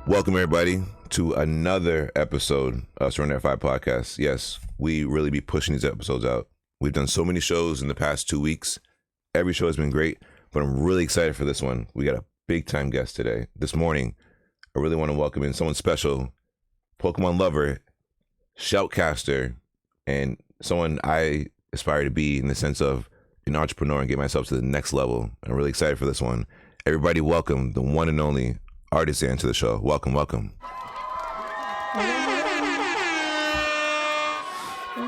Welcome, everybody, to another episode of Surrender 5 Podcast. Yes, we really be pushing these episodes out. We've done so many shows in the past 2 weeks. Every show has been great, but I'm really excited for this one. We got a big-time guest today. This morning, I really want to welcome in someone special, Pokemon lover, shoutcaster, and someone I aspire to be in the sense of an entrepreneur and get myself to the next level. I'm really excited for this one. Everybody welcome the one and only RTSANN to the show. Welcome. Thanks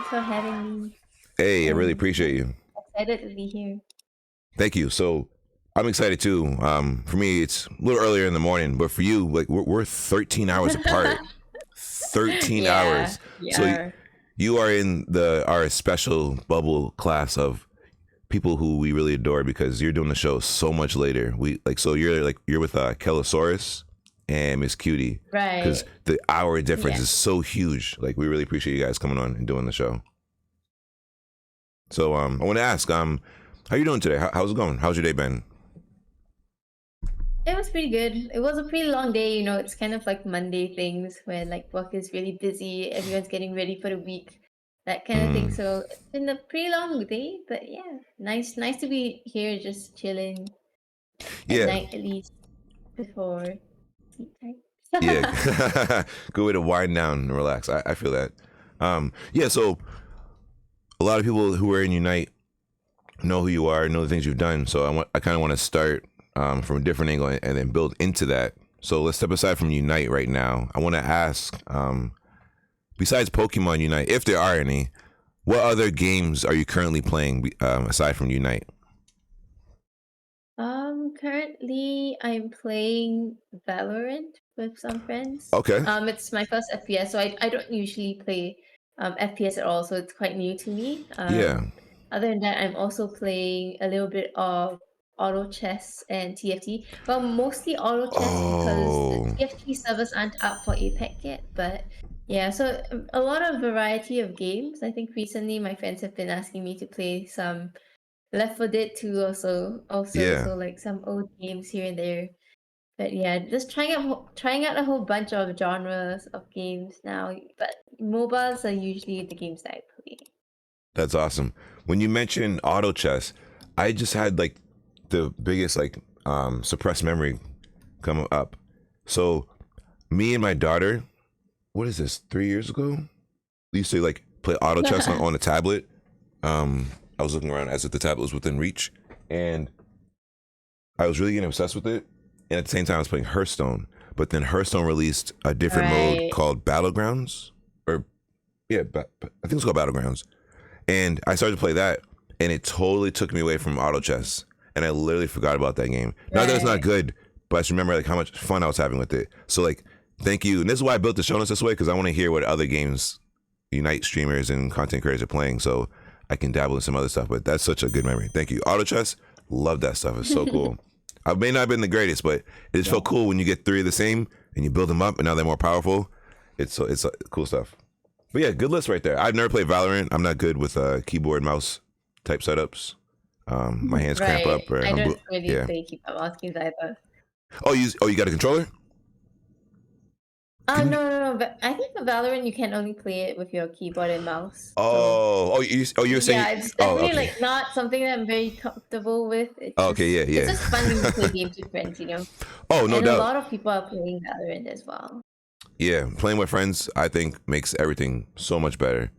for having me. Hey, I really appreciate you. Excited to be here. Thank you. So I'm excited too. For me, it's a little earlier in the morning, but for you, like we're 13 hours apart. 13 hours. So you are in our special bubble class of people who we really adore because you're doing the show so much later. You're with Kelosaurus and Miss Cutie, right? Because the hour difference is so huge. Like, we really appreciate you guys coming on and doing the show. So I want to ask, how you doing today? How's it going? How's your day been? It was pretty good. It was a pretty long day. You know, it's kind of like Monday things where like work is really busy. Everyone's getting ready for the week. That kind of thing. So it's been a pretty long day, but yeah, nice to be here, just chilling at night at least before sleep time. Yeah, good way to wind down and relax. I feel that. So a lot of people who are in Unite know who you are, know the things you've done. So I kind of want to start from a different angle and then build into that. So let's step aside from Unite right now. I want to ask. Besides Pokemon Unite, if there are any, what other games are you currently playing aside from Unite? Currently I'm playing Valorant with some friends. Okay. It's my first FPS, so I don't usually play FPS at all, so it's quite new to me. Other than that, I'm also playing a little bit of auto chess and TFT. Well, mostly auto chess because the TFT servers aren't up for Apex yet, but yeah, so a lot of variety of games. I think recently my friends have been asking me to play some Left 4 Dead 2 also, so like some old games here and there. But yeah, just trying out a whole bunch of genres of games now. But mobiles are usually the games that I play. That's awesome. When you mentioned auto chess, I just had like the biggest suppressed memory come up. So me and my daughter, what is this, 3 years ago? We used to like play auto chess on a tablet. I was looking around as if the tablet was within reach, and I was really getting obsessed with it. And at the same time, I was playing Hearthstone. But then Hearthstone released a different mode called Battlegrounds, I think it's called Battlegrounds. And I started to play that, and it totally took me away from auto chess. And I literally forgot about that game. Not that it's not good, but I just remember like how much fun I was having with it. So like, thank you. And this is why I built the show notes this way, because I want to hear what other games Unite streamers and content creators are playing, so I can dabble in some other stuff. But that's such a good memory. Thank you. Auto chess, love that stuff. It's so cool. I may not have been the greatest, but it just felt cool when you get 3 of the same and you build them up, and now they're more powerful. It's cool stuff. But yeah, good list right there. I've never played Valorant. I'm not good with keyboard mouse type setups. My hands cramp up. Or I don't really play keyboard mouse games either. Oh, you got a controller? No. But I think for Valorant you can only play it with your keyboard and mouse. You're saying? Yeah, it's definitely like not something that I'm very comfortable with. It's It's just fun to play games with friends, you know. Oh, no doubt. A lot of people are playing Valorant as well. Yeah, playing with friends, I think, makes everything so much better.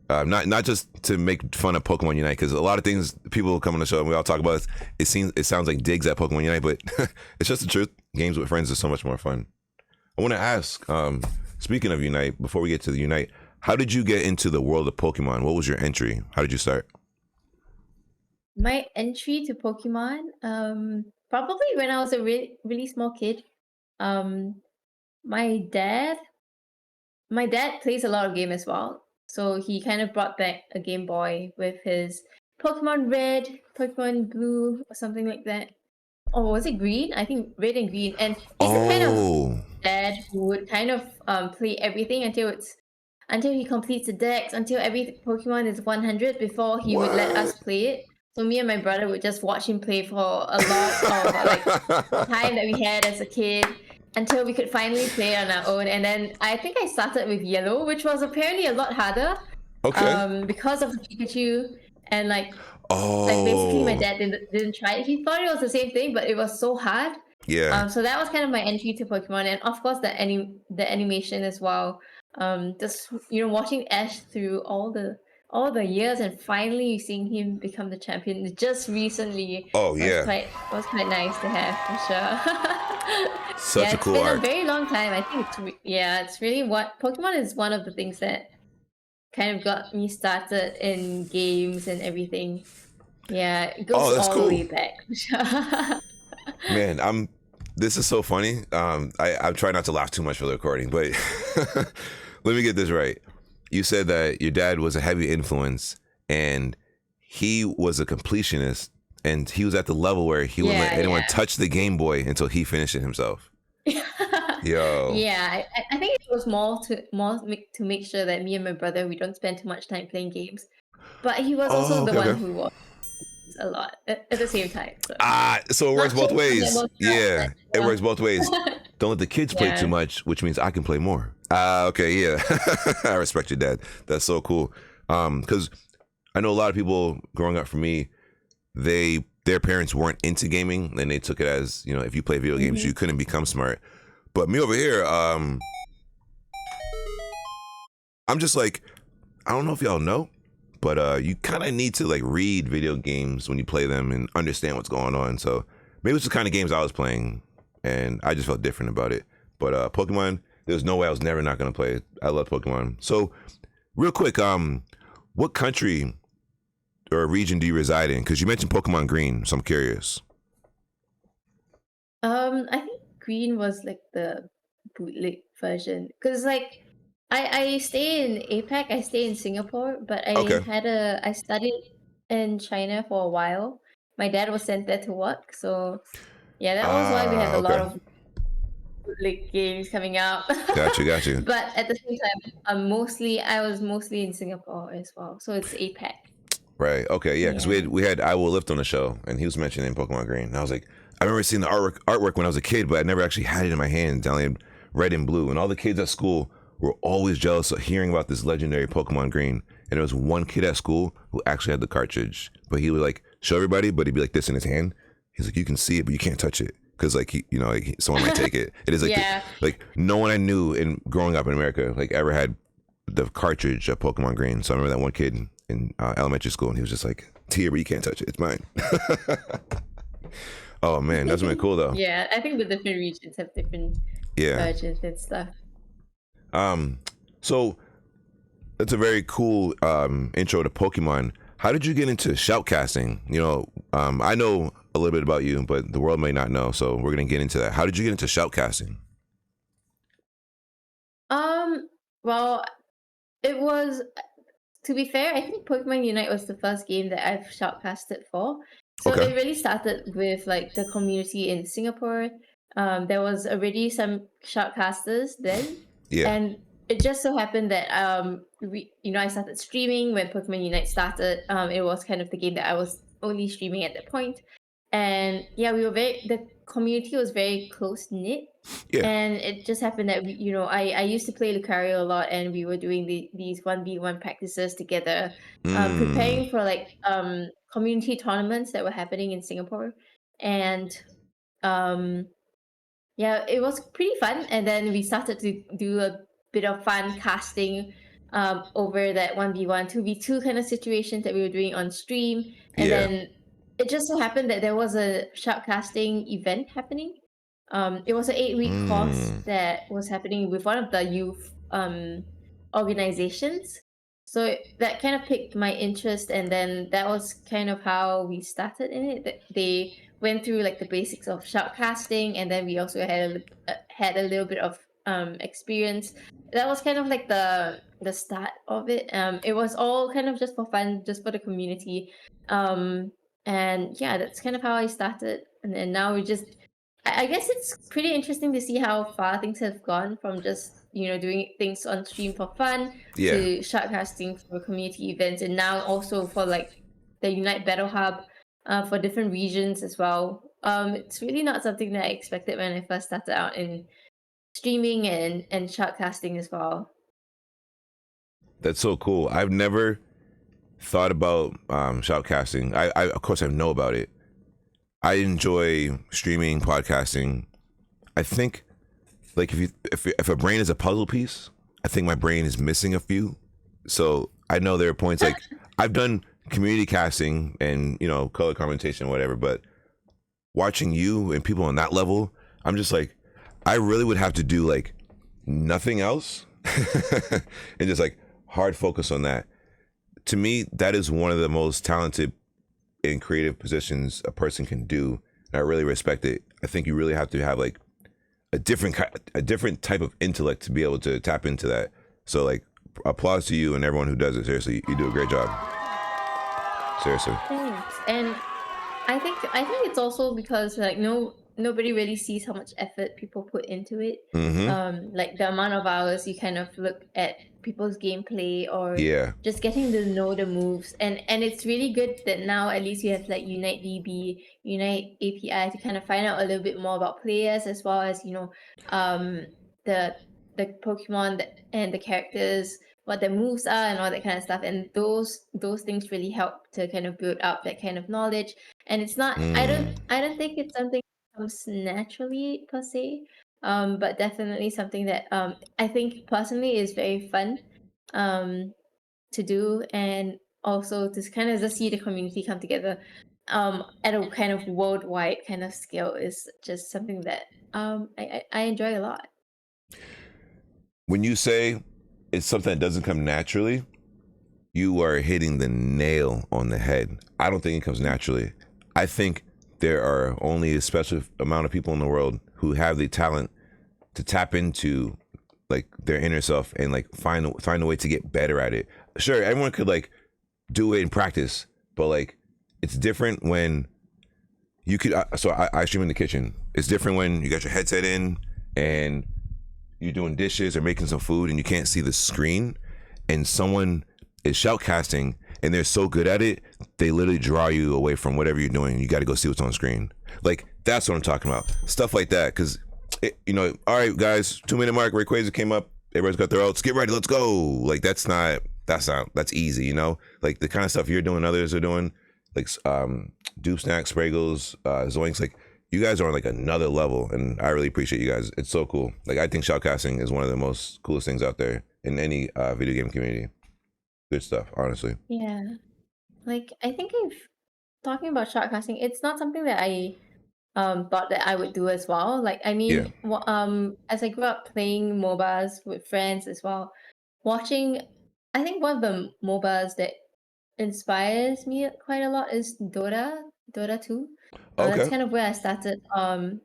Not just to make fun of Pokemon Unite, because a lot of things people come on the show and we all talk about it sounds like digs at Pokemon Unite, but it's just the truth. Games with friends is so much more fun. I want to ask, speaking of Unite, before we get to the Unite, how did you get into the world of Pokemon? What was your entry? How did you start? My entry to Pokemon, probably when I was a really small kid. My dad plays a lot of game as well, so he kind of brought back a Game Boy with his Pokemon Red, Pokemon Blue, or something like that. Or was it green? I think red and green. And he's the kind of dad who would kind of play everything until he completes the decks, until every Pokemon is 100 before he would let us play it. So me and my brother would just watch him play for a lot of like time that we had as a kid. until we could finally play on our own. And then I think I started with yellow, which was apparently a lot harder Okay. because of the Pikachu. And like basically my Oh, dad didn't try it. He thought it was the same thing, but it was so hard. yeah. So that was kind of my entry to Pokemon, and of course the animation as well. Just watching Ash through all the years and finally seeing him become the champion just recently Oh, yeah. was quite nice to have for sure. Yeah, Such a it's cool been a arc. very long time. I think it's really what Pokemon is one of the things that kind of got me started in games and everything. Yeah, it goes Oh, that's all the way cool. back for sure. Man, this is so funny. I'm trying not to laugh too much for the recording, but let me get this right. You said that your dad was a heavy influence and he was a completionist and he was at the level where he wouldn't let Yeah, anyone yeah. touch the Game Boy until he finished it himself. Yo. Yeah, I think it was to make sure that me and my brother we don't spend too much time playing games. But he was Oh, also the okay, one okay. who was a lot at the same time. So So it works not both sure if that ways. works Yeah, it out, works both ways. but Don't let the kids play too yeah. much, which means I can play more. Okay, yeah. I respect your dad. That's so cool. Because I know a lot of people growing up for me, their parents weren't into gaming and they took it as, if you play video games, Hmm. you couldn't become smart. But me over here, I'm just like, I don't know if y'all know, but you kind of need to like read video games when you play them and understand what's going on. So maybe it's the kind of games I was playing, and I just felt different about it. But Pokemon, there's no way I was never not gonna play it. I love Pokemon. So real quick, what country or region do you reside in? Because you mentioned Pokemon Green, so I'm curious. I think green was like the bootleg version because I stay in APAC, I stay in Singapore, but Okay. I studied in China for a while. My dad was sent there to work, so yeah, that was why we have a lot Okay. of bootleg games coming out. Gotcha, gotcha. But at the same time, I was mostly in Singapore as well, so it's APAC. Right. Okay. Yeah. Because Yeah. we had I Will Lift on the show, and he was mentioning Pokemon Green, and I was like, I remember seeing the artwork when I was a kid, but I never actually had it in my hands. I only had red and blue, and all the kids at school were always jealous of hearing about this legendary Pokemon Green. And there was one kid at school who actually had the cartridge, but he would like show everybody, but he'd be like this in his hand. He's like, you can see it, but you can't touch it because like someone might take it. It is like Yeah. like no one I knew in growing up in America like ever had the cartridge of Pokemon Green. So I remember that one kid in elementary school, and he was just like, "Tia, but you can't touch it. It's mine." Oh man, that's really cool though. Yeah, I think the different regions have different Yeah. versions and stuff. So that's a very cool intro to Pokemon. How did you get into shoutcasting? I know a little bit about you, but the world may not know. So we're gonna get into that. How did you get into shoutcasting? Um, well, it was to be fair, I think Pokemon Unite was the first game that I've shoutcasted for. So Okay. it really started with like the community in Singapore. There was already some shoutcasters then, Yeah. and it just so happened that I started streaming when Pokemon Unite started. It was kind of the game that I was only streaming at that point, and yeah, the community was very close knit. Yeah. And it just happened that I used to play Lucario a lot, and we were doing these 1v1 practices together, Mm. preparing for community tournaments that were happening in Singapore. And um, yeah, it was pretty fun. And then we started to do a bit of fun casting over that 1v1, 2v2 kind of situations that we were doing on stream. And Yeah. then it just so happened that there was a shoutcasting event happening. It was an 8-week course Mm. that was happening with one of the youth organizations. So that kind of piqued my interest, and then that was kind of how we started in it. They went through like the basics of shoutcasting, and then we also had a little bit of experience. That was kind of like the start of it. It was all kind of just for fun, just for the community. And yeah, that's kind of how I started. And then now we just I guess it's pretty interesting to see how far things have gone from just doing things on stream for fun Yeah. to shoutcasting for community events, and now also for like the Unite Battle Hub for different regions as well. It's really not something that I expected when I first started out in streaming and shoutcasting as well. That's so cool. I've never thought about shoutcasting. I of course I know about it. I enjoy streaming, podcasting. I think like if a brain is a puzzle piece, I think my brain is missing a few. So I know there are points like I've done community casting and color commentation, whatever, but watching you and people on that level, I'm just like, I really would have to do like nothing else and just like hard focus on that. To me, that is one of the most talented and creative positions a person can do, and I really respect it. I think you really have to have like a different type of intellect to be able to tap into that. So like, applause to you and everyone who does it. Seriously, you do a great job. Seriously. Thanks. And I think it's also because like nobody really sees how much effort people put into it. Like the amount of hours you kind of look at people's gameplay or just getting to know the moves, and it's really good that now at least you have like Unite DB, Unite API to kind of find out a little bit more about players as well as the Pokemon and the characters, what their moves are and all that kind of stuff, and those things really help to kind of build up that kind of knowledge. And it's not I don't think it's something that comes naturally per se, but definitely something that I think personally is very fun to do, and also to kind of just see the community come together at a kind of worldwide kind of scale is just something that I enjoy a lot. When you say it's something that doesn't come naturally, you are hitting the nail on the head. I don't think it comes naturally. I think there are only a special amount of people in the world who have the talent to tap into like their inner self and like find a way to get better at it. Sure, everyone could like do it in practice, but like it's different when you could. So I stream in the kitchen. It's different when you got your headset in and you're doing dishes or making some food and you can't see the screen, and someone is shoutcasting and they're so good at it, they literally draw you away from whatever you're doing. You got to go see what's on screen. Like that's what I'm talking about. Stuff like that, because all right, guys, 2-minute mark. Rayquaza came up. Everybody's got their outs. Get ready. Let's go. Like that's easy. Like the kind of stuff you're doing, others are doing, like Dupe Snack, Spraggles, Zoinks. Like you guys are on like another level, and I really appreciate you guys. It's so cool. Like I think shoutcasting is one of the most coolest things out there in any video game community. Good stuff, honestly. Yeah, like I think talking about shoutcasting, it's not something that I thought that I would do as well. Like I mean, as I grew up playing MOBAs with friends as well, watching, I think one of the MOBAs that inspires me quite a lot is Dota 2. That's Okay. kind of where I started on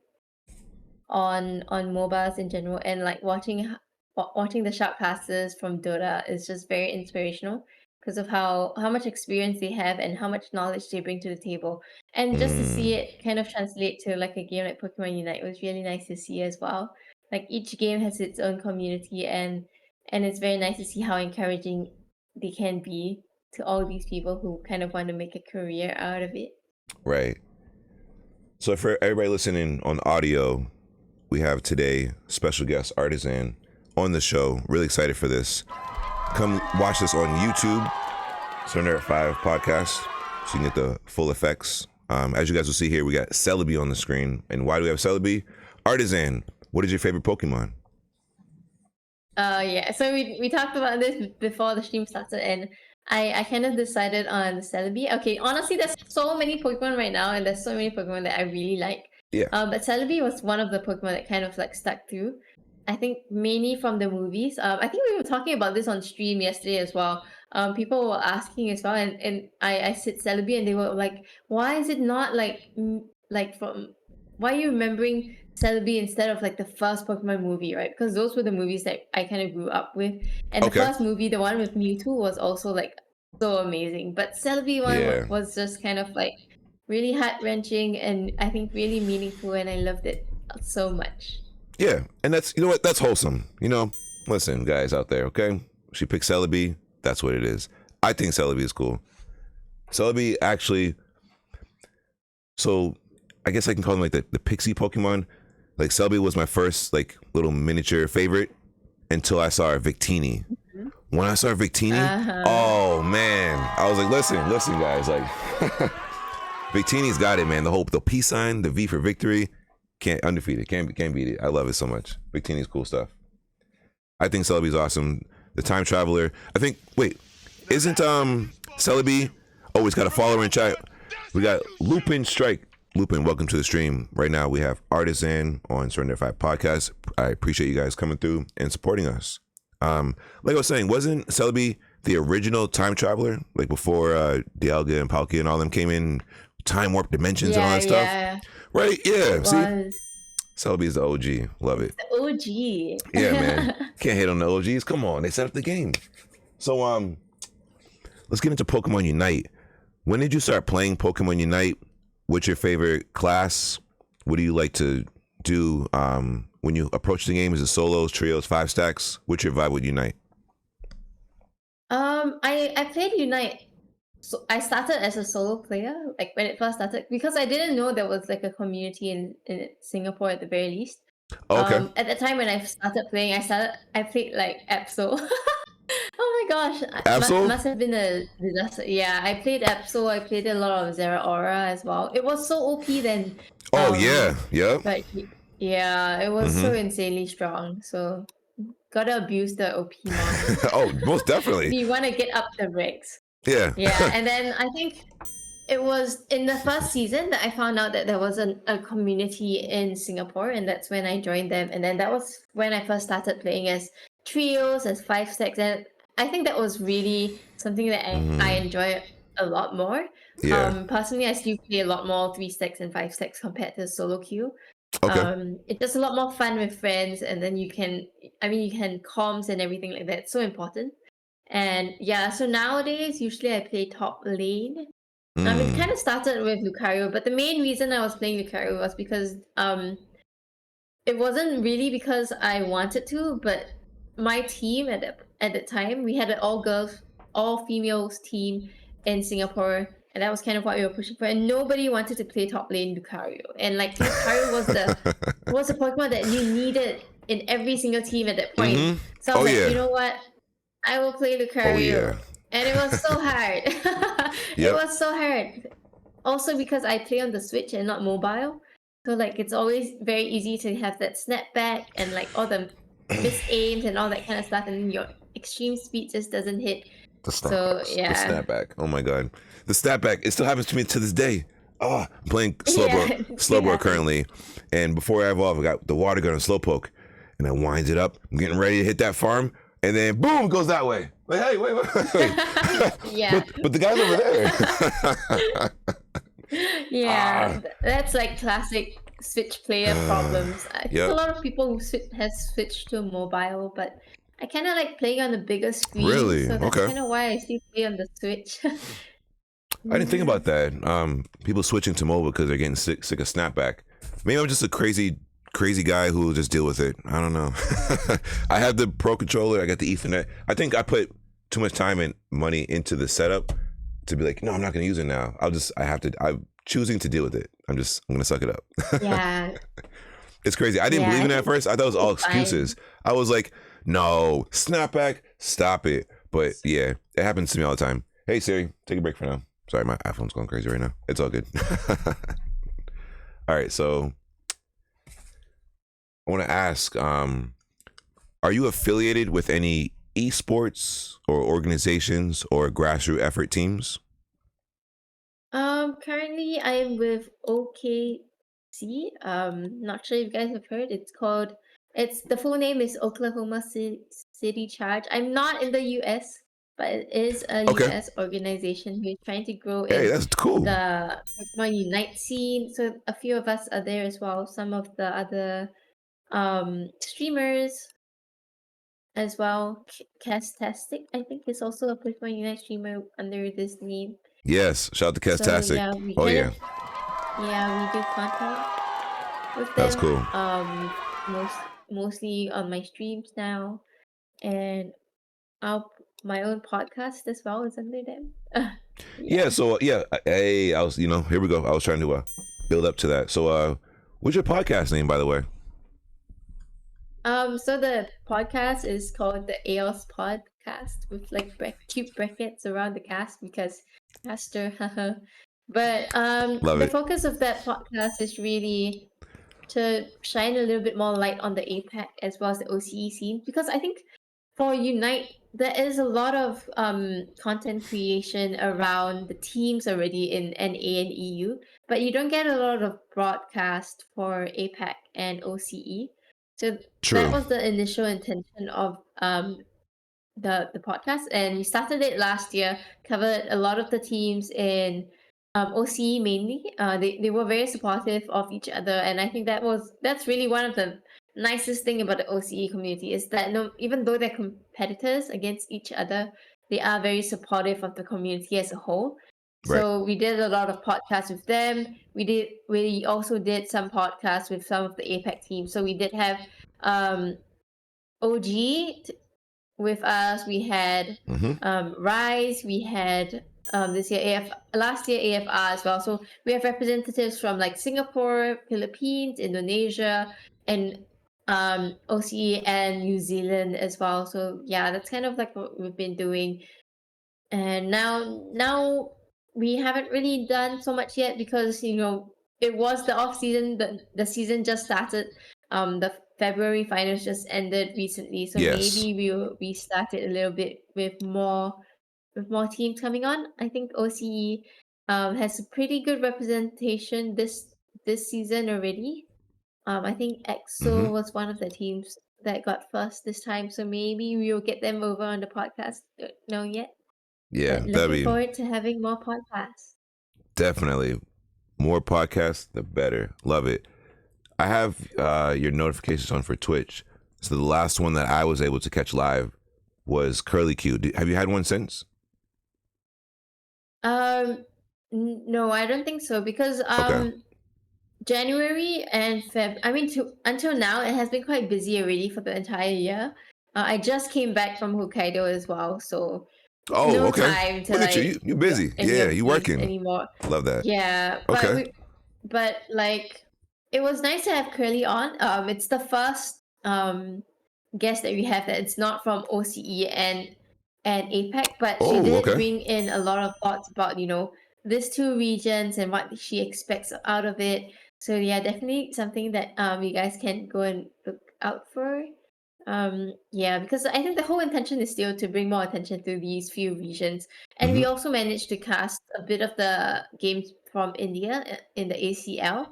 MOBAs in general, and like watching the shoutcasters from Dota is just very inspirational because of how much experience they have and how much knowledge they bring to the table. And just to see it kind of translate to like a game like Pokemon Unite was really nice to see as well. Like each game has its own community, and it's very nice to see how encouraging they can be to all these people who kind of want to make a career out of it. Right. So for everybody listening on audio, we have today special guest RTSANN on the show. Really excited for this. Come watch this on YouTube, Surrender at 5 podcast, so you can get the full effects. As you guys will see here, we got Celebi on the screen. And why do we have Celebi? RTSANN, what is your favorite Pokemon? Yeah, so we talked about this before the stream started, and I kind of decided on Celebi. Okay, honestly, there's so many Pokemon right now, and there's so many Pokemon that I really like. Yeah. But Celebi was one of the Pokemon that kind of like stuck through. I think mainly from the movies. I think we were talking about this on stream yesterday as well. People were asking as well, and I said Celebi, and they were like, "Why is it not like from? Why are you remembering Celebi instead of like the first Pokemon movie, right? Because those were the movies that I kind of grew up with, and the first movie, the one with Mewtwo, was also like so amazing. But Celebi one was just kind of like really heart-wrenching and I think really meaningful, and I loved it so much. Yeah, and that's, you know what, that's wholesome. Listen, guys out there, okay? She picked Celebi, that's what it is. I think Celebi is cool. Celebi actually, so I guess I can call them like the pixie Pokemon. Like Selby was my first like little miniature favorite until I saw her Victini. When I saw Victini, oh man, I was like, listen, guys, like Victini's got it, man. The peace sign, the V for victory, can't undefeated, can't beat it. I love it so much. Victini's cool stuff. I think Celebi's awesome. The time traveler. I think. Wait, isn't Celebi? Oh, he's got a follower in chat. We got Lupin Strike. Lupin, welcome to the stream. Right now we have RTSANN on Surrender 5 podcast. I appreciate you guys coming through and supporting us. Like I was saying, wasn't Celebi the original time traveler? Like before Dialga and Palkia and all them came in, time warp dimensions and all that stuff? Right? Yeah. See? Celebi is the OG. Love it. The OG. Yeah, man. Can't hate on the OGs. Come on. They set up the game. So, let's get into Pokemon Unite. When did you start playing Pokemon Unite? What's your favorite class? What do you like to do when you approach the game? Is it solos, trios, 5 stacks? What's your vibe with Unite? I played Unite. So I started as a solo player, like when it first started, because I didn't know there was like a community in Singapore at the very least. Okay. At the time when I started playing, I played like Absol. Oh my gosh. Absol? Must have been a disaster. Yeah, I played Absol. I played a lot of Zeraora as well. It was so OP then. Oh yeah. But yeah, it was so insanely strong. So gotta abuse the OP mod. Oh, most definitely. You want to get up the ranks. Yeah. Yeah, and then I think it was in the first season that I found out that there was a community in Singapore, and that's when I joined them. And then that was when I first started playing as trios, as 5 stacks, and I think that was really something that I enjoy a lot more. Yeah. Personally, I still play a lot more 3 stacks and 5 stacks compared to solo queue. Okay. It's just a lot more fun with friends, and then you can comms and everything like that. It's so important. And yeah, so nowadays usually I play top lane. It kind of started with Lucario, but the main reason I was playing Lucario was because it wasn't really because I wanted to, but my team at the time, we had an all females team in Singapore, and that was kind of what we were pushing for. And nobody wanted to play top lane Lucario, and like Lucario was the Pokemon that you needed in every single team at that point. So I was you know what? I will play Lucario. Oh, yeah. And it was so hard. It was so hard. Also because I play on the Switch and not mobile. So like it's always very easy to have that snapback and like all the miss aims and all that kind of stuff, and your extreme speed just doesn't hit. The snapback. Oh my god. The snapback, it still happens to me to this day. Oh, I'm playing Slowbro currently. And before I evolve, I got the water gun and Slowpoke. And I wind it up. I'm getting ready to hit that farm. And then boom, it goes that way. Like, hey, wait. Yeah. but the guy's over there. Yeah, that's like classic Switch player problems. I think a lot of people who have switched to mobile, but I kind of like playing on the bigger screen. Really? So that's kind of why I still play on the Switch. I didn't think about that. People switching to mobile because they're getting sick of snapback. Maybe I'm just a crazy guy who will just deal with it. I don't know. I have the Pro controller. I got the Ethernet. I think I put too much time and money into the setup to be like, no, I'm not going to use it now. I'm choosing to deal with it. I'm going to suck it up. Yeah. It's crazy. I didn't believe in it at first. I thought it was all excuses. I was like, no, snapback, stop it. But yeah, it happens to me all the time. Hey, Siri, take a break for now. Sorry, my iPhone's going crazy right now. It's all good. All right, so I want to ask, are you affiliated with any esports or organizations or grassroots effort teams? Currently I'm with OKC. Not sure if you guys have heard. The full name is Oklahoma City Charge. I'm not in the US, but it is a US organization who is trying to grow that's cool. The Pokemon Unite scene. So a few of us are there as well. Some of the other streamers as well. Castastic, I think, is also a Pokemon Unite streamer under this name. Yes, shout out to Castastic. So, yeah, we do content with them. That's cool. Mostly on my streams now, and my own podcast as well is under them. Hey, I was, here we go. I was trying to build up to that. So, what's your podcast name, by the way? So the podcast is called the Aeos Podcast with like cute brackets around the cast because caster, haha. But Love the it. focus of that podcast is really to shine a little bit more light on the APAC as well as the OCE scene because I think for Unite there is a lot of content creation around the teams already in NA and EU, but you don't get a lot of broadcast for APAC and OCE. So that True. was the initial intention of the podcast, and we started it last year. Covered a lot of the teams in OCE mainly. They were very supportive of each other, and I think that's really one of the nicest thing about the OCE community is that no, even though they're competitors against each other, they are very supportive of the community as a whole. Right. So we did a lot of podcasts with them. We also did some podcasts with some of the APAC teams. So we did have OG with us. We had Rise. We had this year last year AFR as well. So we have representatives from like Singapore, Philippines, Indonesia, and OCE and New Zealand as well. So yeah, that's kind of like what we've been doing. And now we haven't really done so much yet because it was the off season. The season just started. The February finals just ended recently, so Yes. maybe we'll restart it a little bit with more teams coming on. I think OCE has a pretty good representation this season already. I think EXO was one of the teams that got first this time, so maybe we'll get them over on the podcast. Don't know yet. Yeah, But that'd looking be forward to having more podcasts. definitely more podcasts, the better. Love it. I have your notifications on for Twitch. So the last one that I was able to catch live was Curly Q. Have you had one since? No, I don't think so because Okay. January and Feb. I mean, until now, it has been quite busy already for the entire year. I just came back from Hokkaido as well, so Oh, no okay. time to Look at you. like You do busy. any Yeah, of you these working. anymore. Love that. Yeah, Okay. but like it was nice to have Curly on. It's the first guest that we have that it's not from OCE and APAC, but she Oh, did okay. bring in a lot of thoughts about these two regions and what she expects out of it. So yeah, definitely something that you guys can go and look out for. Yeah, because I think the whole intention is still to bring more attention to these few regions, and we also managed to cast a bit of the games from India in the ACL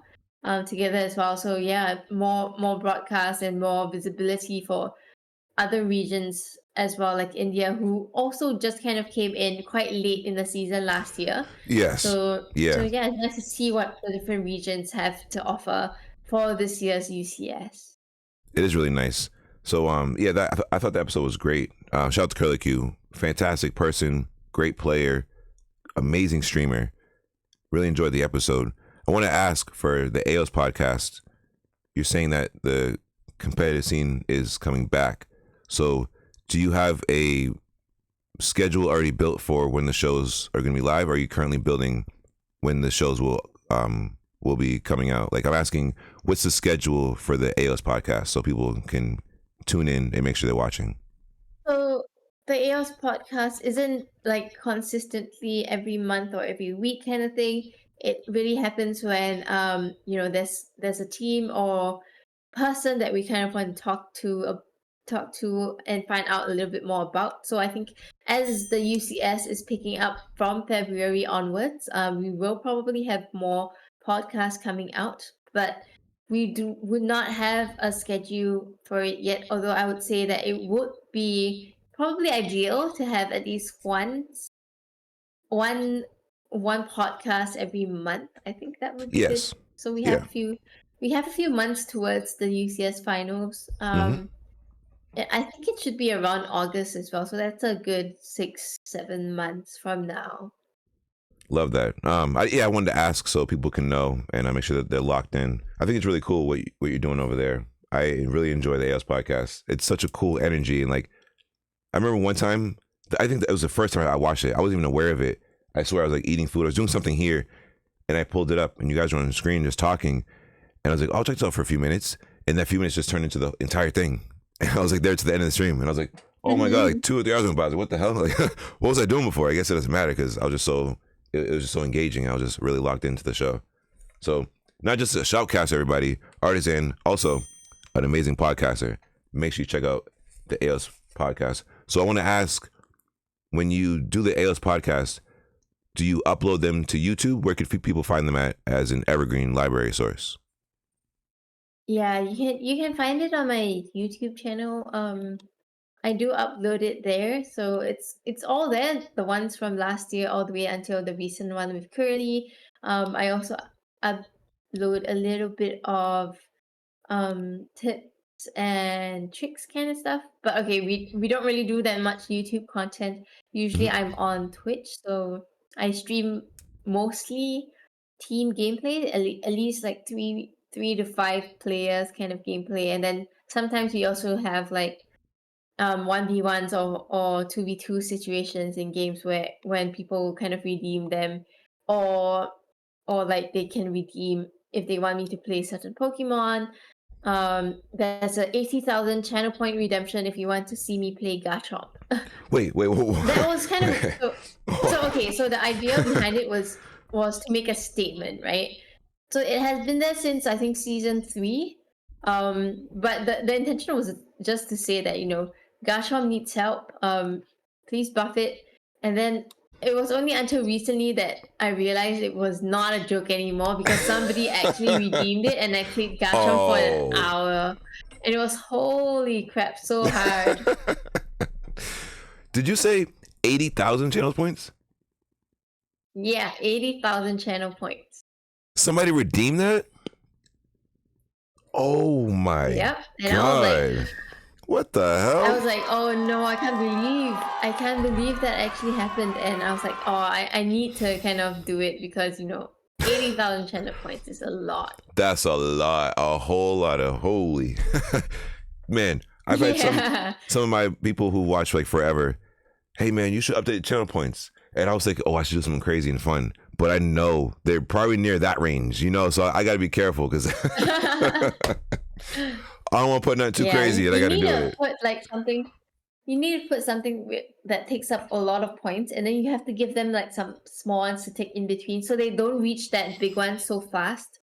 together as well. So yeah, more broadcast and more visibility for other regions as well, like India, who also just kind of came in quite late in the season last year. Yes. So Yeah. yeah, it's nice to see what the different regions have to offer for this year's UCS. It is really nice. So yeah, I thought the episode was great. Shout out to Curly Q. Fantastic person, great player, amazing streamer. Really enjoyed the episode. I want to ask for the Aeos podcast. You're saying that the competitive scene is coming back. So do you have a schedule already built for when the shows are going to be live? Or are you currently building when the shows will be coming out? Like I'm asking, what's the schedule for the Aeos podcast so people can tune in and make sure they're watching? So the Aeos podcast isn't like consistently every month or every week kind of thing. It really happens when there's a team or person that we kind of want to talk to and find out a little bit more about. So I think as the UCS is picking up from February onwards, we will probably have more podcasts coming out, but would not have a schedule for it yet. Although I would say that it would be probably ideal to have at least one podcast every month. I think that would be good. Yes. So Yeah. we have a few months towards the UCS finals. I think it should be around August as well. So that's a good 6-7 months from now. Love that. I wanted to ask so people can know and I make sure that they're locked in. I think it's really cool what you're doing over there. I really enjoy the AOS podcast. It's such a cool energy. And like, I remember one time, I think that it was the first time I watched it. I wasn't even aware of it. I swear I was like eating food. I was doing something here and I pulled it up and you guys were on the screen just talking. And I was like, I'll check this out for a few minutes. and that few minutes just turned into the entire thing. And I was like there to the end of the stream, and I was like, oh my god, like 2 or 3 hours went by. I was like, what the hell? Like, what was I doing before? I guess it doesn't matter because I was just so it was just so engaging. I was just really locked into the show. So not just a shoutcast, everybody. RTSANNN, also an amazing podcaster. Make sure you check out the Aeos podcast. So I want to ask, when you do the Aeos podcast, do you upload them to YouTube? Where could people find them at as an evergreen library source? Yeah, you can find it on my YouTube channel. I do upload it there, so it's all there. The ones from last year all the way until the recent one with Curly. I also upload a little bit of tips and tricks kind of stuff. But okay, we don't really do that much YouTube content. Usually I'm on Twitch, so I stream mostly team gameplay, at least like three to five players kind of gameplay, and then sometimes we also have like 1v1s or 2v2 situations in games where when people kind of redeem them, or like they can redeem if they want me to play certain Pokemon. There's a 80,000 channel point redemption if you want to see me play Garchomp. Wait. That was kind of okay. So the idea behind it was to make a statement, right? So it has been there since I think season 3. But the intention was just to say that, Garchomp needs help. Please buff it. And then it was only until recently that I realized it was not a joke anymore, because somebody actually redeemed it, and I played Garchomp for an hour, and it was holy crap, so hard. Did you say 80,000 channel points? Yeah, 80,000 channel points. Somebody redeemed that? Oh my Yep. And god. I was like, what the hell? I was like, oh no, I can't believe that actually happened. And I was like, oh, I need to kind of do it, because 80,000 channel points is a lot. That's a lot. A whole lot of holy. Man, I've had some of my people who watch like forever, hey man, you should update channel points. And I was like, oh, I should do something crazy and fun. But I know they're probably near that range, so I got to be careful, because I don't want to put nothing too crazy, and I got to do it. You need to put something that takes up a lot of points, and then you have to give them like some small ones to take in between, so they don't reach that big one so fast.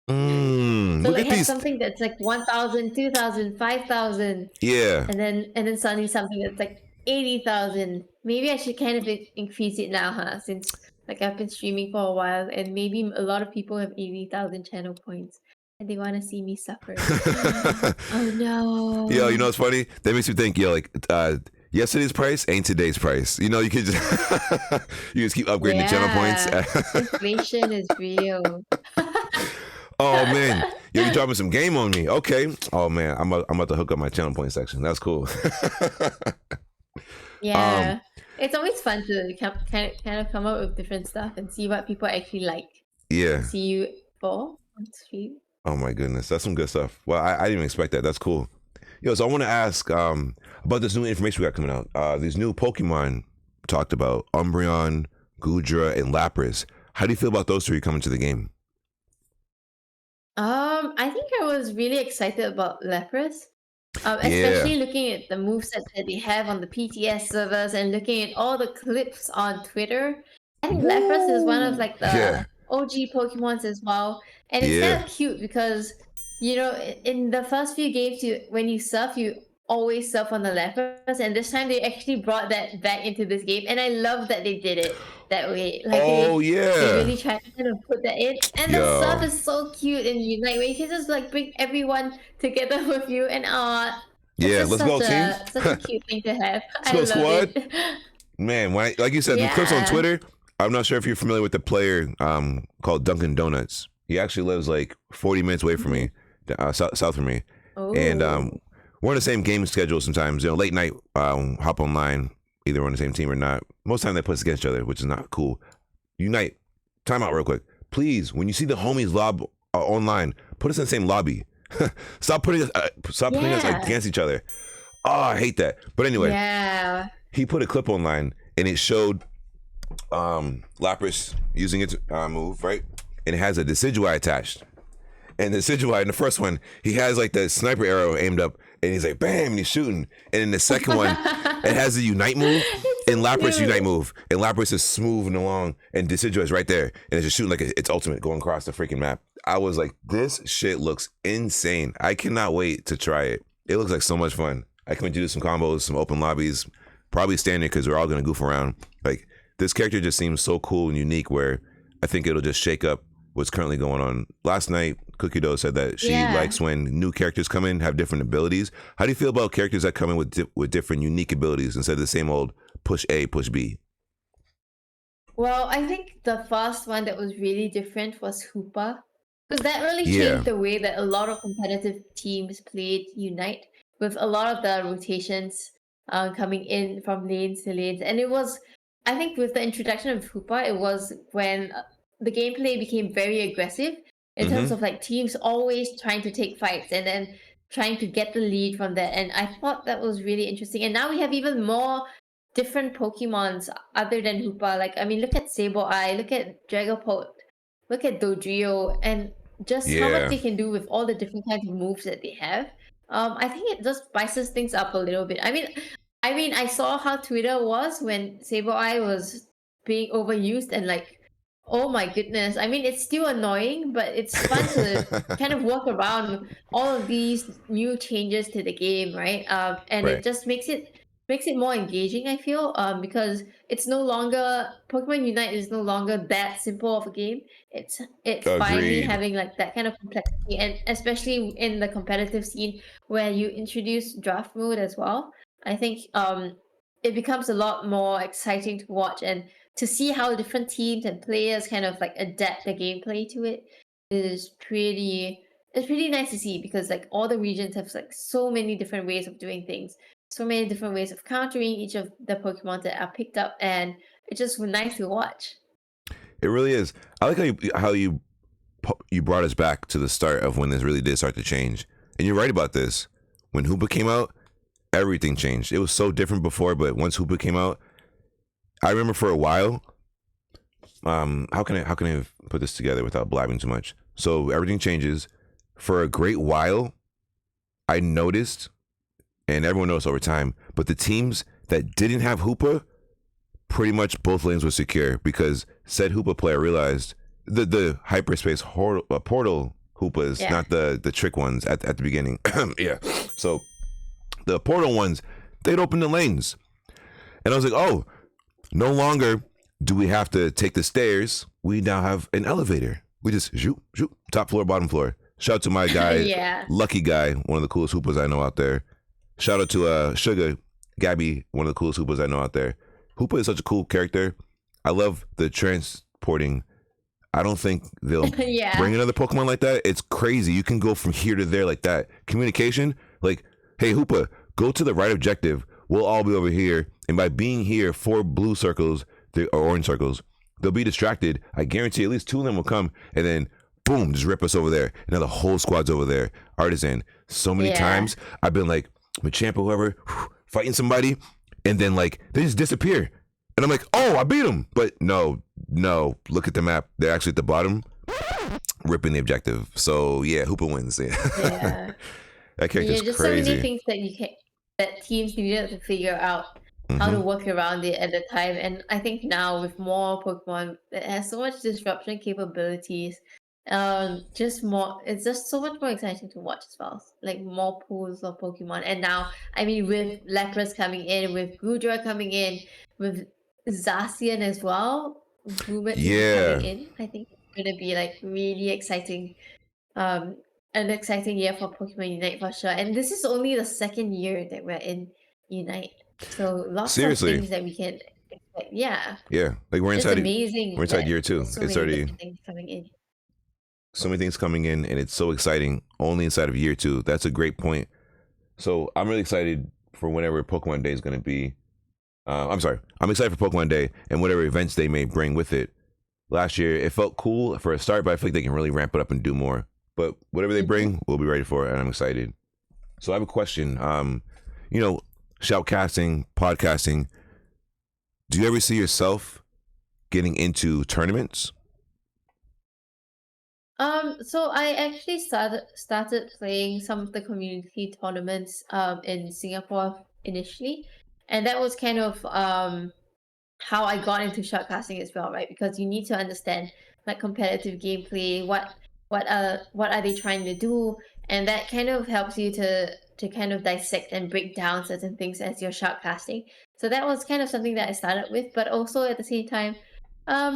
So look like at these. Something that's like 1,000, 2,000, 5,000. Yeah. And then suddenly something that's like 80,000. Maybe I should kind of increase it now, since like I've been streaming for a while, and maybe a lot of people have 80,000 channel points, and they want to see me suffer. Oh no. Yo, you know what's funny? That makes me think, yesterday's price ain't today's price. You could just keep upgrading the channel points. Inflation is real. Oh man, you're dropping some game on me. Okay. Oh man, I'm about to hook up my channel point section. That's cool. Yeah, it's always fun to kind of come up with different stuff and see what people actually like. Yeah. See you for on stream. Oh my goodness, that's some good stuff. Well, I didn't even expect that. That's cool. So I want to ask about this new information we got coming out. These new Pokemon talked about: Umbreon, Gudra, and Lapras. How do you feel about those three coming to the game? I think I was really excited about Lapras. Especially looking at the movesets that they have on the PTS servers, and looking at all the clips on Twitter. I think Lapras is one of like the OG Pokemons as well. And it's kind of cute because, in the first few games, when you surf, you always surf on the Lapras. And this time they actually brought that back into this game. And I love that they did it that way. Like they really tried to kind of put that in. And the surf is so cute, and you you can just like bring everyone together with you, and let's go team. Such a cute thing to have. I love squad. It. Man, like you said, the clips on Twitter. I'm not sure if you're familiar with the player called Dunkin' Donuts. He actually lives like 40 minutes away from me, south from me. Ooh. And we're on the same game schedule sometimes. Late night, hop online. Either we're on the same team or not. Most of the time they put us against each other, which is not cool. Unite. Time out real quick. Please, when you see the homies online, put us in the same lobby. Stop putting us against each other. Oh, I hate that. But anyway, he put a clip online, and it showed Lapras using its move, right? And it has a Decidueye attached. And the Decidueye in the first one, he has like the sniper arrow aimed up, and he's like, bam, and he's shooting. And in the second one, it has the Unite move, It's and so Lapras cute. Unite move, and Lapras is smoothing along, and Decidueye is right there, and it's just shooting like it's ultimate going across the freaking map. I was like, this shit looks insane. I cannot wait to try it. It looks like so much fun. I can do some combos, some open lobbies, probably standard because we're all gonna goof around. Like this character just seems so cool and unique where I think it'll just shake up what's currently going on. Last night, Cookie Dough said that she likes when new characters come in, have different abilities. How do you feel about characters that come in with different unique abilities instead of the same old push A, push B? Well, I think the first one that was really different was Hoopa. Because that really changed the way that a lot of competitive teams played Unite, with a lot of the rotations coming in from lanes to lanes. And it was, I think, with the introduction of Hoopa, it was when the gameplay became very aggressive in terms of like teams always trying to take fights and then trying to get the lead from that. And I thought that was really interesting. And now we have even more different Pokemons other than Hoopa. Like, I mean, look at Sableye, look at Dragapult, look at Dodrio, and just how much they can do with all the different kinds of moves that they have. I think it just spices things up a little bit. I mean, I saw how Twitter was when Sableye was being overused and like, oh my goodness. I mean, it's still annoying, but it's fun to kind of work around all of these new changes to the game, right? And it just makes it more engaging, I feel, because it's no longer Pokemon Unite is no longer that simple of a game. It's finally Agreed. having like that kind of complexity, and especially in the competitive scene where you introduce draft mode as well. I think it becomes a lot more exciting to watch and to see how different teams and players kind of like adapt the gameplay to it is pretty nice to see, because like all the regions have like so many different ways of doing things, so many different ways of countering each of the Pokemon that are picked up, and it's just nice to watch. It really is. I like how you brought us back to the start of when this really did start to change. And you're right about this. When Hoopa came out, everything changed. It was so different before, but once Hoopa came out, I remember for a while. How can I put this together without blabbing too much? So everything changes. For a great while, I noticed, and everyone noticed over time, but the teams that didn't have Hoopa, pretty much both lanes were secure because said Hoopa player realized the hyperspace portal Hoopas, not the trick ones at the beginning. Yeah. So the portal ones, they'd open the lanes. And I was like, oh, no longer do we have to take the stairs. We now have an elevator. We just shoot, top floor, bottom floor. Shout out to my guy, Lucky Guy, one of the coolest Hoopas I know out there. Shout out to Sugar, Gabby, one of the coolest Hoopas I know out there. Hoopa is such a cool character. I love the transporting. I don't think they'll bring another Pokemon like that. It's crazy. You can go from here to there like that. Communication, like, hey, Hoopa, go to the right objective. We'll all be over here. And by being here, 4 blue circles, or orange circles, they'll be distracted. I guarantee at least 2 of them will come and then boom, just rip us over there. And now the whole squad's over there. RTSANN. So many times I've been like, Machamp or whoever, fighting somebody, and then like they just disappear. And I'm like, oh, I beat them. But no, look at the map. They're actually at the bottom, ripping the objective. So yeah, Hoopa wins. Yeah. That character's just crazy. so many things that teams needed to figure out how to work around it at the time. And I think now with more Pokemon that has so much disruption capabilities, it's just so much more exciting to watch as well. Like more pools of Pokemon. And now, I mean, with Lapras coming in, with Gudra coming in, with Zacian as well, rumored to be coming in, I think it's gonna be like really exciting. An exciting year for Pokemon Unite for sure. And this is only the second year that we're in Unite. So lots of things that we can expect. Yeah. Yeah. Like we're inside amazing. We're inside year 2. So it's many already different things coming in. So many things coming in, and it's so exciting. Only inside of year 2. That's a great point. So I'm really excited for whenever Pokemon Day is going to be. I'm excited for Pokemon Day and whatever events they may bring with it. Last year, it felt cool for a start, but I feel like they can really ramp it up and do more. But whatever they bring, we'll be ready for it, and I'm excited. So I have a question. Shoutcasting, podcasting. Do you ever see yourself getting into tournaments? So I actually started playing some of the community tournaments in Singapore initially, and that was kind of how I got into shotcasting as well, right? Because you need to understand like competitive gameplay, what are they trying to do, and that kind of helps you to kind of dissect and break down certain things as you're shotcasting. So that was kind of something that I started with, but also at the same time,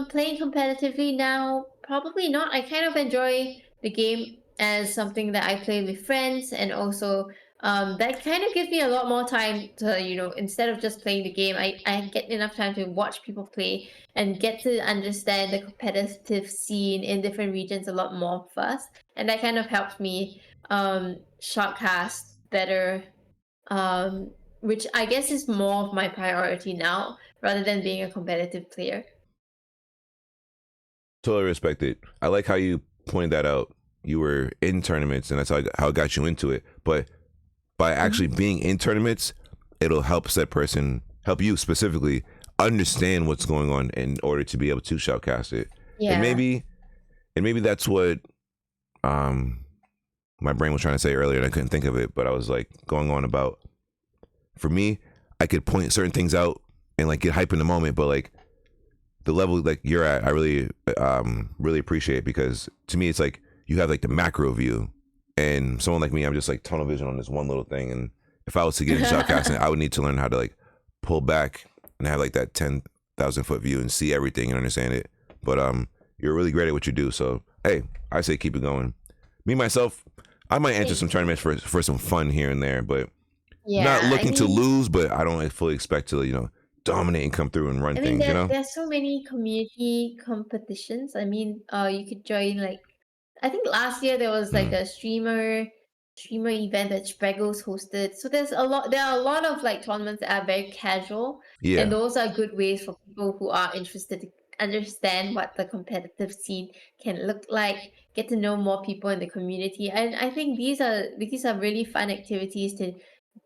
playing competitively now, probably not. I kind of enjoy the game as something that I play with friends, and also that kind of gives me a lot more time to, instead of just playing the game, I get enough time to watch people play and get to understand the competitive scene in different regions a lot more first. And that kind of helps me shotcast better, um, which I guess is more of my priority now rather than being a competitive player. Totally respect it. I like how you pointed that out. You were in tournaments, and that's how it got you into it. But by actually Mhm. being in tournaments, it'll help you specifically understand what's going on in order to be able to shoutcast it. And Yeah. maybe that's what um my brain was trying to say earlier, and I couldn't think of it, but I was like going on about, for me, I could point certain things out and like get hype in the moment, but like the level like you're at, I really appreciate it, because to me it's like you have like the macro view, and someone like me, I'm just like tunnel vision on this one little thing. And if I was to get into shoutcasting, I would need to learn how to like pull back and have like that 10,000 foot view and see everything and understand it. But you're really great at what you do, so hey, I say keep it going. Me myself, I might enter some Thank you. tournaments for some fun here and there, but not Yeah, I looking to mean, lose. But I don't fully expect to dominate and come through and run I mean, things. there's so many community competitions. I mean, you could join like, I think last year there was like Mm. a streamer event that Spraggles hosted. So there are a lot of like tournaments that are very casual, and Yeah. those are good ways for people who are interested to understand what the competitive scene can look like, get to know more people in the community. And I think these are really fun activities to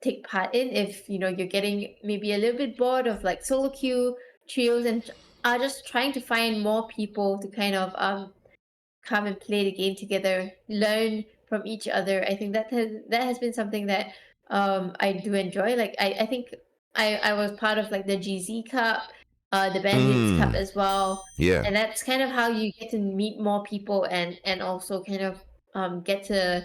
take part in if you're getting maybe a little bit bored of like solo queue trios and are just trying to find more people to kind of come and play the game together, learn from each other. I think that has been something that I do enjoy. Like I think I was part of like the GZ Cup, the Bandits Cup Mm. as well. Yeah. And that's kind of how you get to meet more people and also kind of get to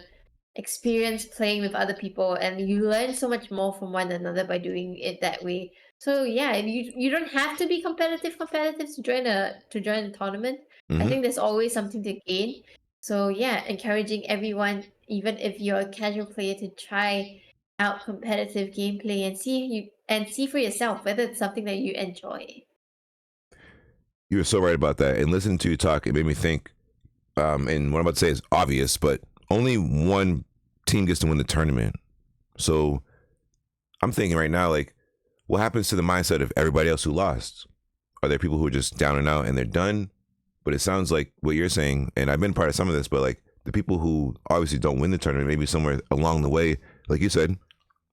experience playing with other people, and you learn so much more from one another by doing it that way. So yeah, you don't have to be competitive to join a tournament. I Hmm. think there's always something to gain. So yeah, encouraging everyone, even if you're a casual player, to try out competitive gameplay and see for yourself whether it's something that you enjoy. You were so right about that. And listening to you talk, it made me think. And what I'm about to say is obvious, but only one team gets to win the tournament. So I'm thinking right now, like, what happens to the mindset of everybody else who lost? Are there people who are just down and out and they're done? But it sounds like what you're saying, and I've been part of some of this, but like the people who obviously don't win the tournament, maybe somewhere along the way, like you said,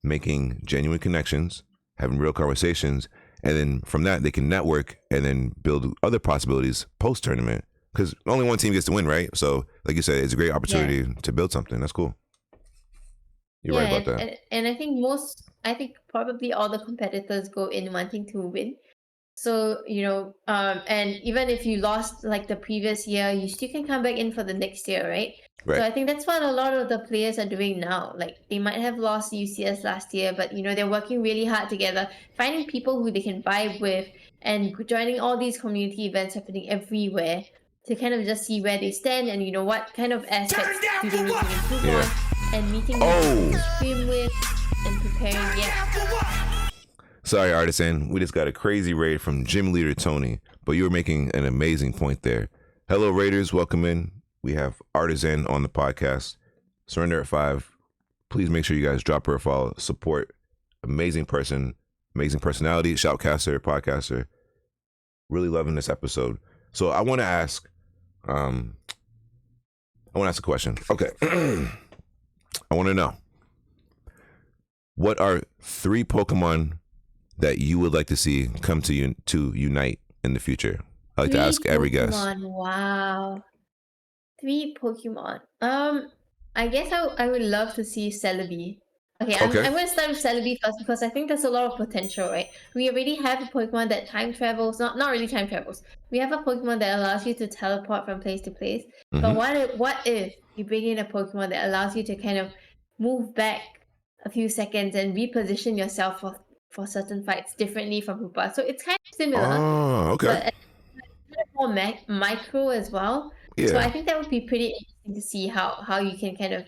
making genuine connections, having real conversations, and then from that they can network and then build other possibilities post tournament. Because only one team gets to win, right? So, like you said, it's a great Yeah. opportunity to build something. That's cool. You're Yeah, right about and, that. and and I think probably all the competitors go in wanting to win. So, and even if you lost like the previous year, you still can come back in for the next year, right? So Right. I think that's what a lot of the players are doing now. Like they might have lost UCS last year, but they're working really hard together, finding people who they can vibe with and joining all these community events happening everywhere to kind of just see where they stand and what kind of aspects do they need to improve Yeah. on, and meeting new people to Oh, stream with and preparing. Yeah. sorry, artisan. We just got a crazy raid from Gym Leader Tony, but you were making an amazing point there. Hello, Raiders. Welcome in. We have Artisan on the podcast. Surrender at 5. Please make sure you guys drop her a follow. Support. Amazing person. Amazing personality. Shoutcaster. Podcaster. Really loving this episode. So I want to ask. I want to ask a question. Okay. I want to know, what are 3 Pokemon that you would like to see come to unite in the future? I like to Three ask every guest. Pokemon. Wow. Three Pokemon. I guess I would love to see Celebi. Okay, Okay. I'm gonna start with Celebi first because I think there's a lot of potential, right? We already have a Pokemon that time travels, not really time travels. We have a Pokemon that allows you to teleport from place to place. But what if you bring in a Pokemon that allows you to kind of move back a few seconds and reposition yourself for certain fights differently from Hoopa? So it's kind of similar, Oh, okay. but more micro as well. So Yeah. I think that would be pretty interesting to see how you can kind of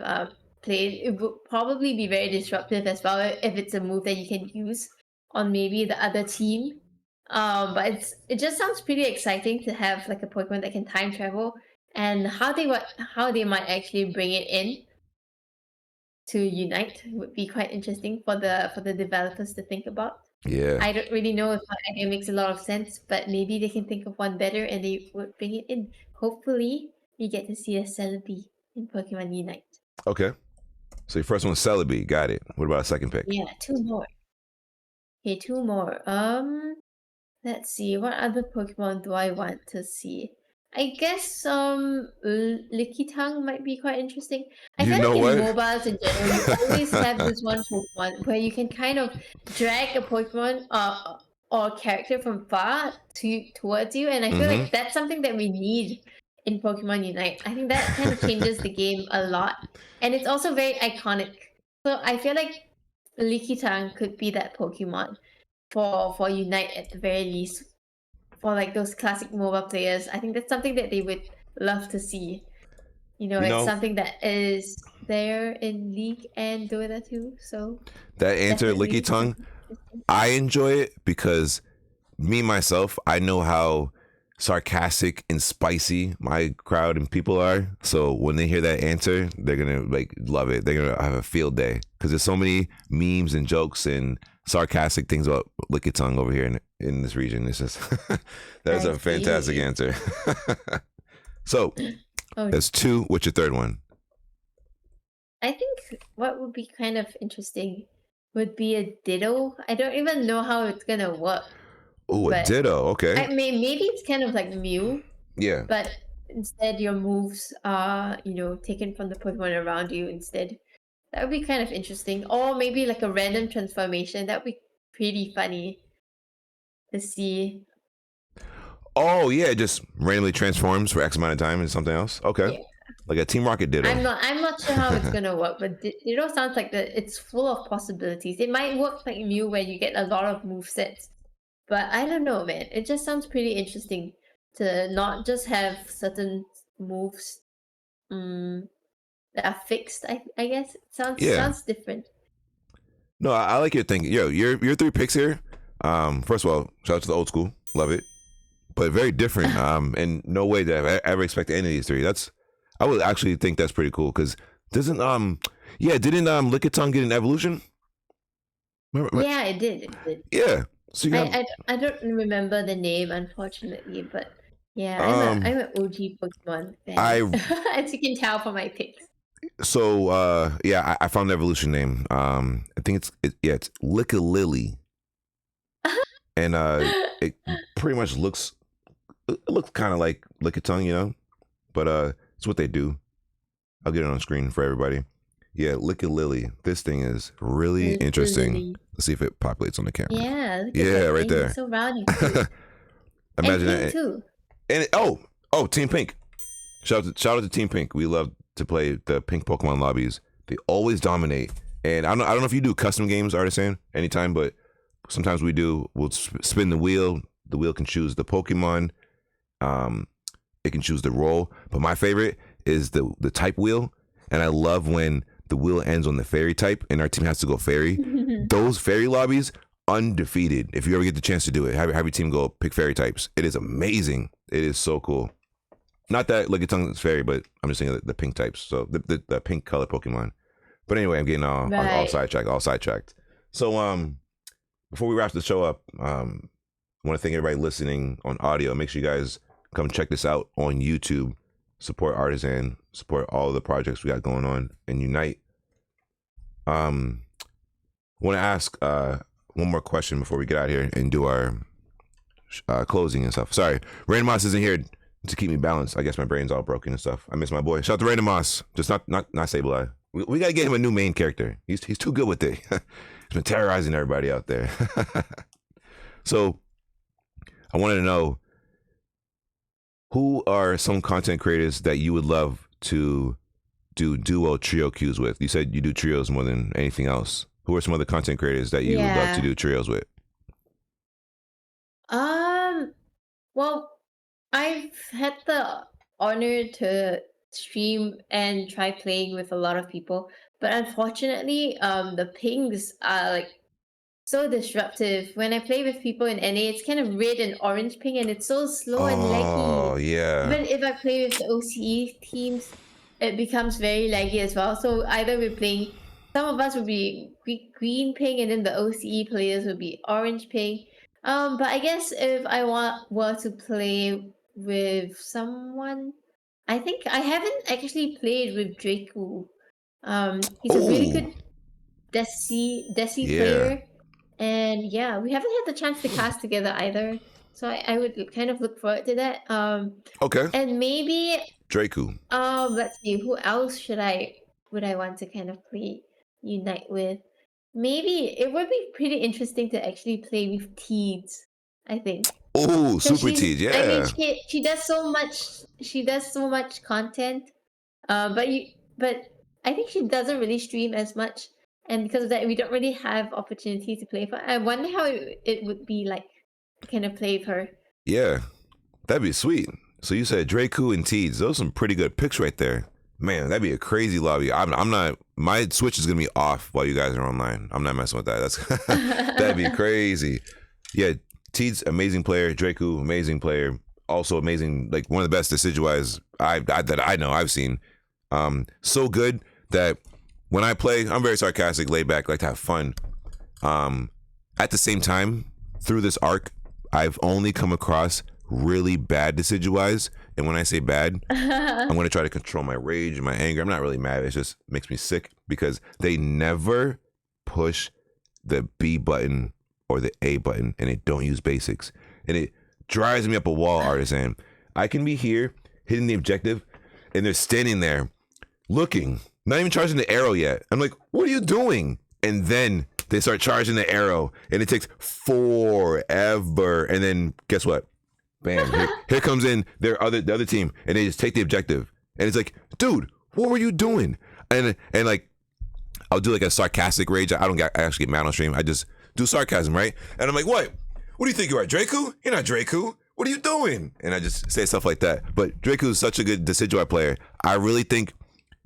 play it. It would probably be very disruptive as well if it's a move that you can use on maybe the other team. But it just sounds pretty exciting to have like a Pokemon that can time travel, and how they might actually bring it in to Unite would be quite interesting for the developers to think about. Yeah. I don't really know if my idea makes a lot of sense, but maybe they can think of one better and they would bring it in. Hopefully, we get to see a Celebi in Pokemon Unite. Okay. So your first one's Celebi. Got it. What about a second pick? Yeah, two more. Okay, two more. Let's see. What other Pokemon do I want to see? I guess Lickitung might be quite interesting. I You feel know like in what? MOBAs in general, you always have this one Pokemon where you can kind of drag a Pokemon or character from far towards you, and I feel like that's something that we need in Pokemon Unite. I think that kind of changes the game a lot, and it's also very iconic. So I feel like Lickitung could be that Pokemon for Unite at the very least. For like those classic MOBA players, I think that's something that they would love to see. You It's know, something that is there in League and Dota too. So that answer, Licky definitely Tongue, something interesting. I enjoy it because me myself, I know how sarcastic and spicy my crowd and people are. So when they hear that answer, they're gonna like love it. They're gonna have a field day because there's so many memes and jokes and sarcastic things about Licky Tongue over here in this region. It's just that's I a fantastic see. answer. So Oh, that's two. What's your third one? I think what would be kind of interesting would be a Ditto. I don't even know how it's gonna work, Oh, a but Ditto. Okay. maybe it's kind of like Mew, Yeah. but instead your moves are taken from the Pokemon around you instead. That would be kind of interesting. Or maybe like a random transformation. That would be pretty funny to see. Oh yeah, it just randomly transforms for X amount of time into something else. Okay. Yeah. Like a Team Rocket Ditto. I'm not sure how it's gonna work, but Ditto sounds like it's full of possibilities. It might work like Mew where you get a lot of move sets. But I don't know, man. It just sounds pretty interesting to not just have certain moves that are fixed, I guess. It Yeah. sounds different. No, I like your thinking. Yo, your three picks here. First of all, shout out to the old school. Love it. But very different. And no way that I ever expected any of these three. I would actually think that's pretty cool because didn't Lickitung get an evolution? Yeah, it did. It did. Yeah. So you got I don't remember the name, unfortunately, but yeah, I'm an OG Pokemon fan, I as you can tell from my picks. so yeah, I found the evolution name. I think it's Lickalily. And it pretty much looks kind of like Lickitung, but it's what they do. I'll get it on screen for everybody. Yeah, Lickalily. This thing is really interesting. Lily. Let's see if it populates on the camera. Yeah, look at Yeah, that right thing. there. It's so round and cute. Imagine and pink that. too. And Team Pink. Shout out to Team Pink. We love to play the pink Pokemon lobbies. They always dominate. And I don't know if you do custom games, RTSANN, anytime, but sometimes we do. We'll spin the wheel. The wheel can choose the Pokemon. It can choose the role. But my favorite is the type wheel. And I love when the wheel ends on the fairy type and our team has to go fairy. Those fairy lobbies, undefeated. If you ever get the chance to do it, have your team go pick fairy types. It is amazing. It is so cool. Not that Lickitung is fairy, but I'm just saying the pink types. So the pink color Pokemon. But anyway, I'm getting all sidetracked. So before we wrap the show up, I want to thank everybody listening on audio. Make sure you guys come check this out on YouTube. Support RTSANN, support all of the projects we got going on, and unite. Want to ask one more question before we get out here and do our closing and stuff. Sorry, RNDAMAS isn't here to keep me balanced. I guess my brain's all broken and stuff. I miss my boy. Shout out to RNDAMAS. Just not Sableye. We gotta get him a new main character. He's too good with it. He's been terrorizing everybody out there. So I wanted to know, who are some content creators that you would love to do duo trio queues with? You said you do trios more than anything else. Who are some other content creators that you would love to do trios with? Well, I've had the honor to stream and try playing with a lot of people, but unfortunately, the pings are like so disruptive. When I play with people in NA, it's kind of red and orange ping, and it's so slow and Oh, laggy. yeah. Even if I play with the OCE teams, it becomes very laggy as well. So either we're playing, some of us would be green ping, and then the OCE players would be orange ping. But I guess if I were to play with someone, I think I haven't actually played with Draco. He's a really Oh, good Desi yeah. player. And yeah, we haven't had the chance to cast together either. So I would kind of look forward to that. Okay. And maybe Draco. let's see, who else would I want to kind of unite with? Maybe it would be pretty interesting to actually play with Teeds, I think. Oh, Because Super Teed, I mean, yeah. she does so much content. But I think she doesn't really stream as much, and because of that, we don't really have opportunity to play with her. I wonder how it would be like to kind of play with her. Yeah, that'd be sweet. So you said Draco and Teeds. Those are some pretty good picks right there. Man, that'd be a crazy lobby. I'm not. My Switch is gonna be off while you guys are online. I'm not messing with that. That'd be crazy. Yeah, Teeds, amazing player. Draco, amazing player. Also amazing. Like one of the best Decidueyes that I know I've seen. So good that when I play, I'm very sarcastic, laid back, like to have fun. At the same time, through this arc, I've only come across really bad Decidueyes. And when I say bad, I'm going to try to control my rage and my anger. I'm not really mad. It just makes me sick because they never push the B button or the A button, and they don't use basics. And it drives me up a wall, RTSANN. I can be here hitting the objective, and they're standing there looking, not even charging the arrow yet. I'm like, what are you doing? And then they start charging the arrow, and it takes forever. And then guess what? Bam! Here comes in the other team, and they just take the objective. And it's like, dude, what were you doing? And like, I'll do like a sarcastic rage. I actually get mad on stream. I just do sarcasm, right? And I'm like, what? What do you think you are, Draco? You're not Draco. What are you doing? And I just say stuff like that. But Draco is such a good Decidueye player. I really think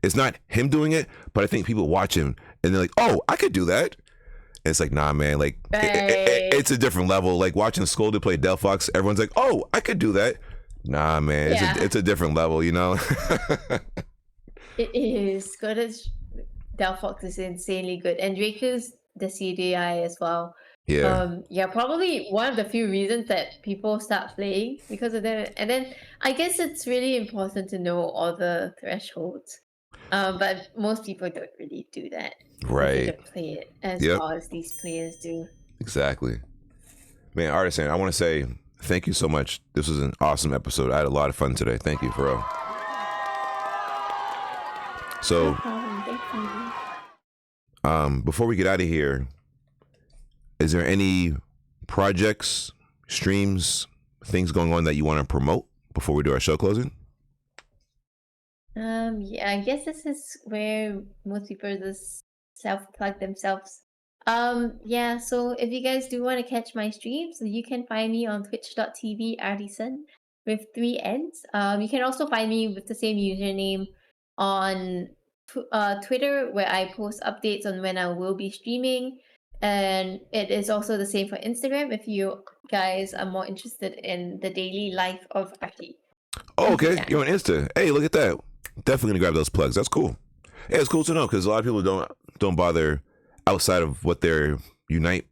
it's not him doing it, but I think people watch him and they're like, oh, I could do that. And it's like, nah, man, like it's a different level. Like watching Scolded play Delphox, everyone's like, oh, I could do that. Nah, man, it's a different level, you know? It is. Delphox is insanely good. And Draco's the CDI as well. Yeah. Probably one of the few reasons that people start playing because of that. And then I guess it's really important to know all the thresholds. But most people don't really do that. Right. They don't play it as well as these players do. Exactly. Man, RTSANN, I want to say thank you so much. This was an awesome episode. I had a lot of fun today. Thank you, for real. So, No problem. Thank you. Before we get out of here, is there any projects, streams, things going on that you want to promote before we do our show closing? Yeah, I guess this is where most people just self-plug themselves. Yeah, so if you guys do want to catch my streams, you can find me on twitch.tv RTsan with 3 N's. You can also find me with the same username on Twitter, where I post updates on when I will be streaming. And it is also the same for Instagram if you guys are more interested in the daily life of RT. Oh, okay. You're on Insta. Hey, look at that. Definitely gonna grab those plugs. That's cool. Yeah, it's cool to know because a lot of people don't bother outside of what their Unite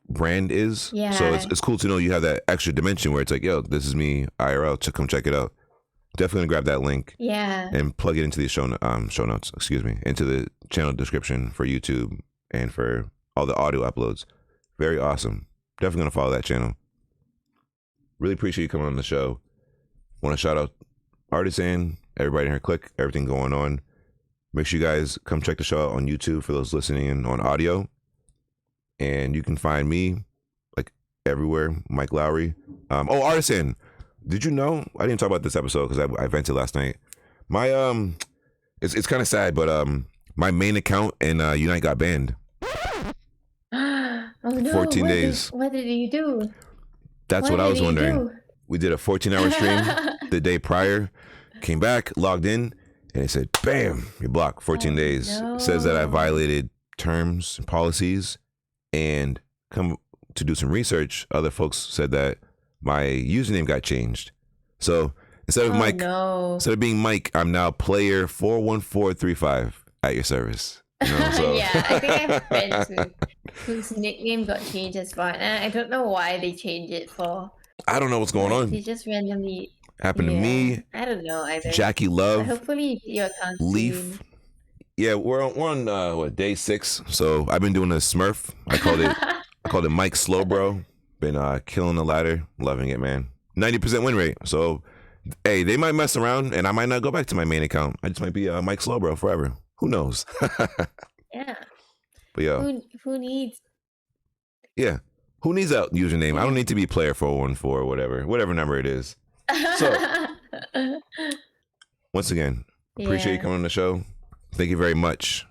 brand is. Yeah. So it's cool to know you have that extra dimension where it's like, yo, this is me IRL. Come check it out. Definitely gonna grab that link. Yeah. And plug it into the show notes. Excuse me, into the channel description for YouTube and for all the audio uploads. Very awesome. Definitely gonna follow that channel. Really appreciate you coming on the show. Want to shout out RTSANNN, everybody in here, click, everything going on. Make sure you guys come check the show out on YouTube for those listening in on audio. And you can find me like everywhere, Mike Lowry. RTSANNN, did you know? I didn't talk about this episode because I vented last night. My it's kind of sad, but my main account in Unite got banned. Oh no! 14 days. What did you do? That's what I was wondering. We did a 14-hour stream the day prior, came back, logged in, and it said, bam, you're blocked 14 days. No. It says that I violated terms and policies, and come to do some research, other folks said that my username got changed. So instead of being Mike, I'm now player 41435 at your service. You know, so. Yeah, I think I have friends whose nickname got changed as well. And I don't know why they changed it for. I don't know what's going on. They just randomly happened to me. I don't know either. Jackie Love. But hopefully your account Leaf. soon. Yeah, we're on day 6. So I've been doing a Smurf. I called it Mike Slow Bro. Been killing the ladder, loving it, man. 90% win rate. So hey, they might mess around, and I might not go back to my main account. I just might be Mike Slow Bro forever. Who knows? Yeah. But yeah. Who needs? Yeah. Who needs that username? I don't need to be player 414 or whatever number it is. So once again, appreciate you coming on the show. Thank you very much.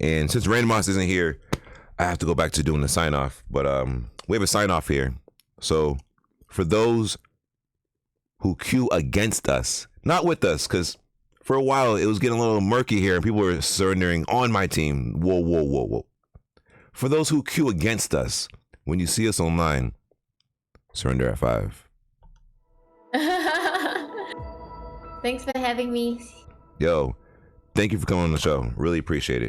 And since RNDAMAS isn't here, I have to go back to doing the sign off. But we have a sign off here. So for those who queue against us, not with us, because for a while it was getting a little murky here and people were surrendering on my team. Whoa. For those who queue against us, when you see us online, surrender at 5. Thanks for having me. Yo, thank you for coming on the show. Really appreciate it.